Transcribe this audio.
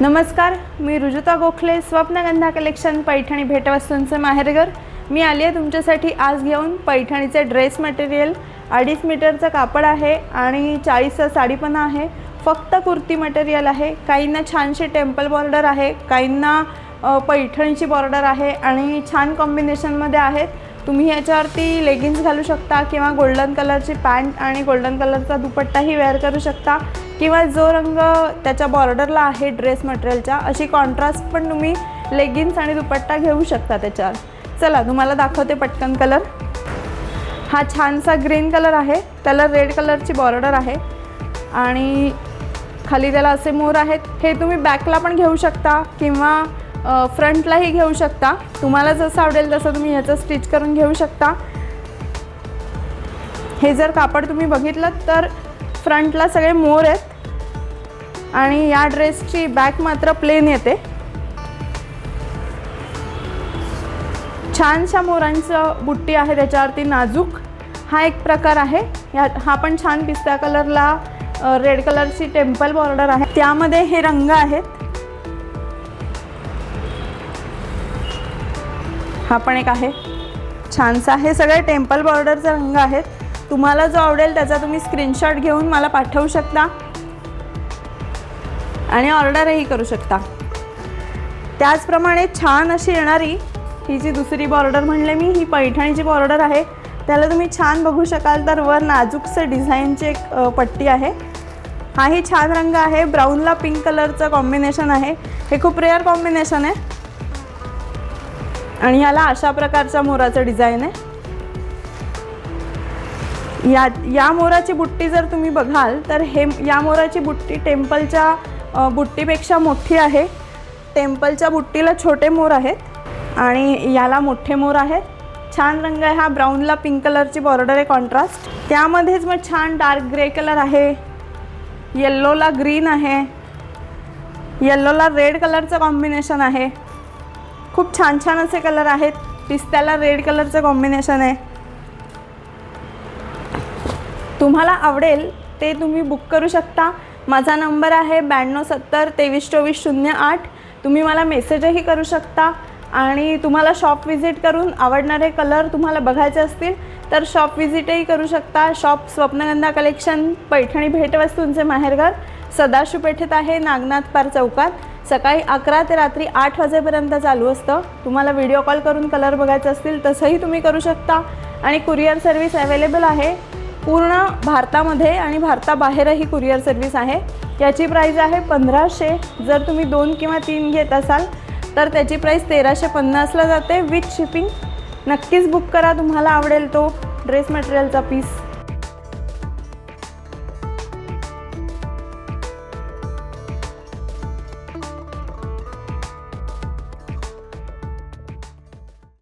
नमस्कार, मी रुजुता गोखले, स्वप्नगंधा कलेक्शन पैठणी भेटवस्तूंचे माहेरघर। मी आली आहे तुमच्यासाठी आज घेऊन पैठणीचे ड्रेस मटेरियल। 2.5 मीटरचं कापड आहे आणि 40चा साडीपणा आहे। फक्त कुर्ती मटेरियल आहे। काहींना छानशी टेम्पल बॉर्डर आहे, काहींना पैठणीची बॉर्डर आहे आणि छान कॉम्बिनेशनमध्ये आहेत। तुम्ही याच्यावरती लेगिन्स घालू शकता किंवा गोल्डन कलरची पॅन्ट आणि गोल्डन कलरचा दुपट्टाही वेअर करू शकता किंवा जो रंग त्याच्या बॉर्डरला आहे ड्रेस मटेरियलच्या अशी कॉन्ट्रास्ट पण तुम्ही लेगिन्स आणि दुपट्टा घेऊ शकता त्याच्यावर। चला तुम्हाला दाखवते पटकन कलर। हा छानसा ग्रीन कलर आहे, त्याला रेड कलरची बॉर्डर आहे आणि खाली त्याला असे मोर आहेत। हे तुम्ही बॅकला पण घेऊ शकता किंवा फ्रंटलाही घेऊ शकता, तुम्हाला जसं आवडेल तसं तुम्ही ह्याचं स्टिच करून घेऊ शकता। हे जर कापड तुम्ही बघितलं तर फ्रंटला सगळे मोर आहेत आणि या ड्रेसची बॅक मात्र प्लेन येते। छानशा मोरांचं बुट्टी आहे त्याच्यावरती नाजूक। हा एक प्रकार आहे, हा पण छान पिस्ता कलरला रेड कलरची टेम्पल बॉर्डर आहे, त्यामध्ये हे रंग आहेत। हा पण एक आहे छानसा, हे सगळे टेम्पल बॉर्डरचे रंग आहेत। तुम्हाला जो आवडेल त्याचा तुम्ही स्क्रीनशॉट घेऊन मला पाठवू शकता आणि ऑर्डरही करू शकता। त्याचप्रमाणे छान अशी येणारी ही जी दुसरी बॉर्डर म्हणले मी, ही पैठणीची बॉर्डर आहे। त्याला तुम्ही छान बघू शकाल तर वर नाजूकसे डिझाईनची एक पट्टी आहे। हाही छान रंग आहे, ब्राऊनला पिंक कलरचं कॉम्बिनेशन आहे। हे खूप रेअर कॉम्बिनेशन आहे आणि याला अशा प्रकारच्या मोराचं डिझाईन आहे। या मोराची बुट्टी जर तुम्ही बघाल तर या मोराची बुट्टी टेम्पलच्या बुट्टीपेक्षा मोठी आहे। टेम्पलच्या बुट्टीला छोटे मोर आहेत आणि याला मोठे मोर आहेत। छान रंग आहे हा, ब्राऊनला पिंक कलरची बॉर्डर आहे कॉन्ट्रास्ट। त्यामध्येच मग छान डार्क ग्रे कलर आहे, येल्लोला ग्रीन आहे, येल्लोला रेड कलरचं कॉम्बिनेशन आहे। खूप छान छान असे कलर आहेत। पिस्त्याला रेड कलरचं कॉम्बिनेशन आहे। तुम्हाला आवडेल ते तुम्ही बुक करू शकता। माझा नंबर आहे 9270232408। तुम्ही मला मेसेजही करू शकता आणि तुम्हाला शॉप व्हिजिट करून आवडणारे कलर तुम्हाला बघायचे असतील तर शॉप व्हिजिटही करू शकता। शॉप स्वप्नगंधा कलेक्शन पैठणी भेटवस्तूंचे माहेरघर सदाशिव पेठेत आहे, नागनाथ पार चौकात। सकाळी 11 ते रात्री 8 वाजेपर्यंत चालू असतं। तुम्हाला व्हिडिओ कॉल करून कलर बघायचे असतील तसंही तुम्ही करू शकता आणि कुरिअर सर्व्हिस अवेलेबल आहे पूर्ण भारतामध्ये आणि भारताबाहेरही कुरिअर सर्व्हिस आहे। याची प्राईस आहे 1500। जर तुम्ही 2 किंवा 3 घेत असाल तर त्याची प्राईस 1350ला जाते विथ शिपिंग। नक्कीच बुक करा, तुम्हाला आवडेल तो ड्रेस मटेरियलचा पीस।